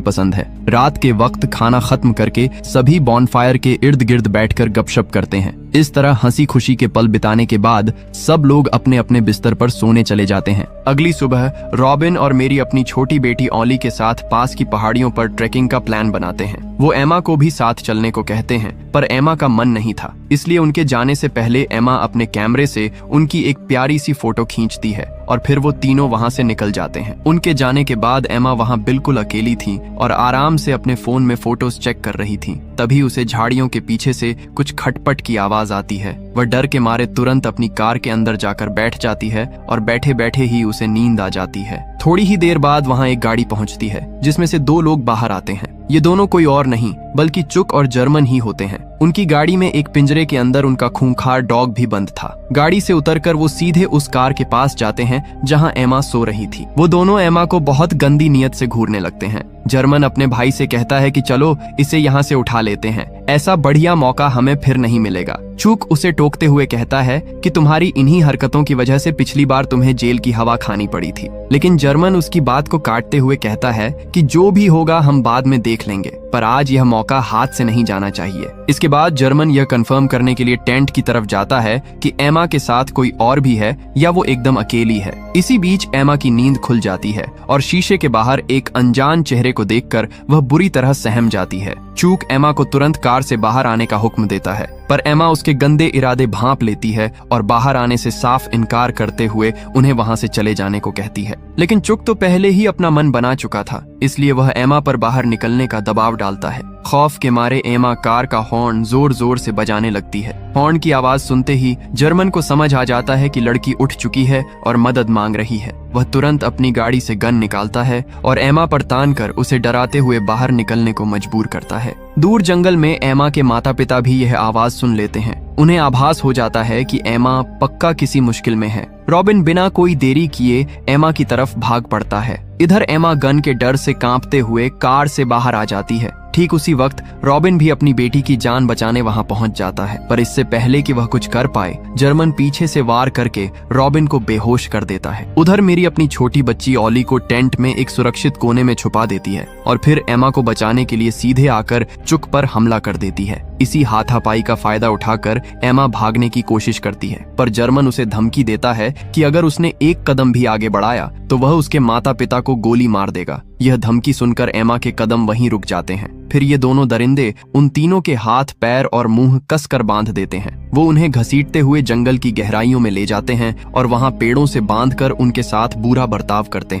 पसंद है। रात के वक्त खाना खत्म करके सभी बॉनफायर के इर्द गिर्द बैठकर गपशप करते हैं। इस तरह हंसी खुशी के पल बिताने के बाद सब लोग अपने अपने बिस्तर पर सोने चले जाते हैं। अगली सुबह रॉबिन और मेरी अपनी छोटी बेटी ऑली के साथ पास की पहाड़ियों पर ट्रैकिंग का प्लान बनाते हैं। वो एमा को भी साथ चलने को कहते हैं, पर एमा का मन नहीं था। इसलिए उनके जाने से पहले एमा अपने कैमरे से उनकी एक प्यारी सी फोटो खींचती है और फिर वो तीनों वहां से निकल जाते हैं। उनके जाने के बाद एमा वहां बिल्कुल अकेली थी और आराम से अपने फोन में फोटोज चेक कर रही थी। तभी उसे झाड़ियों के पीछे से कुछ खटपट की आवाज आती है। वह डर के मारे तुरंत अपनी कार के अंदर जाकर बैठ जाती है और बैठे बैठे ही उसे नींद आ जाती है। थोड़ी ही देर बाद वहां एक गाड़ी पहुंचती है जिसमें से दो लोग बाहर आते हैं। ये दोनों कोई और नहीं बल्कि चुक और जर्मन ही होते हैं। उनकी गाड़ी में एक पिंजरे के अंदर उनका खूंखार डॉग भी बंद था। गाड़ी से उतरकर वो सीधे उस कार के पास जाते हैं जहां एमा सो रही थी। वो दोनों एमा को बहुत गंदी नीयत से घूरने लगते हैं। जर्मन अपने भाई से कहता है कि चलो इसे यहाँ से उठा लेते हैं, ऐसा बढ़िया मौका हमें फिर नहीं मिलेगा। चूक उसे टोकते हुए कहता है कि तुम्हारी इन्हीं हरकतों की वजह से पिछली बार तुम्हें जेल की हवा खानी पड़ी थी। लेकिन जर्मन उसकी बात को काटते हुए कहता है कि जो भी होगा हम बाद में देख लेंगे, पर आज यह मौका हाथ से नहीं जाना चाहिए। इसके बाद जर्मन यह कंफर्म करने के लिए टेंट की तरफ जाता है कि एमा के साथ कोई और भी है या वो एकदम अकेली है। इसी बीच एमा की नींद खुल जाती है और शीशे के बाहर एक अनजान चेहरे को देखकर वह बुरी तरह सहम जाती है। चूक एमा को तुरंत कार से बाहर आने का हुक्म देता है, पर एमा उसके गंदे इरादे भांप लेती है और बाहर आने से साफ इनकार करते हुए उन्हें वहां से चले जाने को कहती है। लेकिन चुक तो पहले ही अपना मन बना चुका था, इसलिए वह एमा पर बाहर निकलने का दबाव डालता है। खौफ के मारे एमा कार का हॉर्न जोर जोर से बजाने लगती है। हॉर्न की आवाज सुनते ही जर्मन को समझ आ जाता है कि लड़की उठ चुकी है और मदद मांग रही है। वह तुरंत अपनी गाड़ी से गन निकालता है और एमा पर तान कर उसे डराते हुए बाहर निकलने को मजबूर करता है। दूर जंगल में एमा के माता पिता भी यह आवाज सुन लेते हैं। उन्हें आभास हो जाता है कि एमा पक्का किसी मुश्किल में है। रॉबिन बिना कोई देरी किए एमा की तरफ भाग पड़ता है। इधर एमा गन के डर से कांपते हुए कार से बाहर आ जाती है। ठीक उसी वक्त रॉबिन भी अपनी बेटी की जान बचाने वहां पहुंच जाता है, पर इससे पहले कि वह कुछ कर पाए जर्मन पीछे से वार करके रॉबिन को बेहोश कर देता है। उधर मेरी अपनी छोटी बच्ची ऑली को टेंट में एक सुरक्षित कोने में छुपा देती है और फिर एमा को बचाने के लिए सीधे आकर चुक पर हमला कर देती है। इसी हाथापाई का फायदा उठाकर एमा भागने की कोशिश करती है, पर जर्मन उसे धमकी देता है कि अगर उसने एक कदम भी आगे बढ़ाया तो वह उसके माता पिता को गोली मार देगा। यह धमकी सुनकर एमा के कदम वहीं रुक जाते हैं। फिर ये दोनों दरिंदे उन तीनों के हाथ पैर और मुंह कसकर बांध देते हैं। वो उन्हें घसीटते हुए जंगल की गहराइयों में ले जाते हैं और वहां पेड़ों से बांधकर उनके साथ बुरा बर्ताव करते हैं।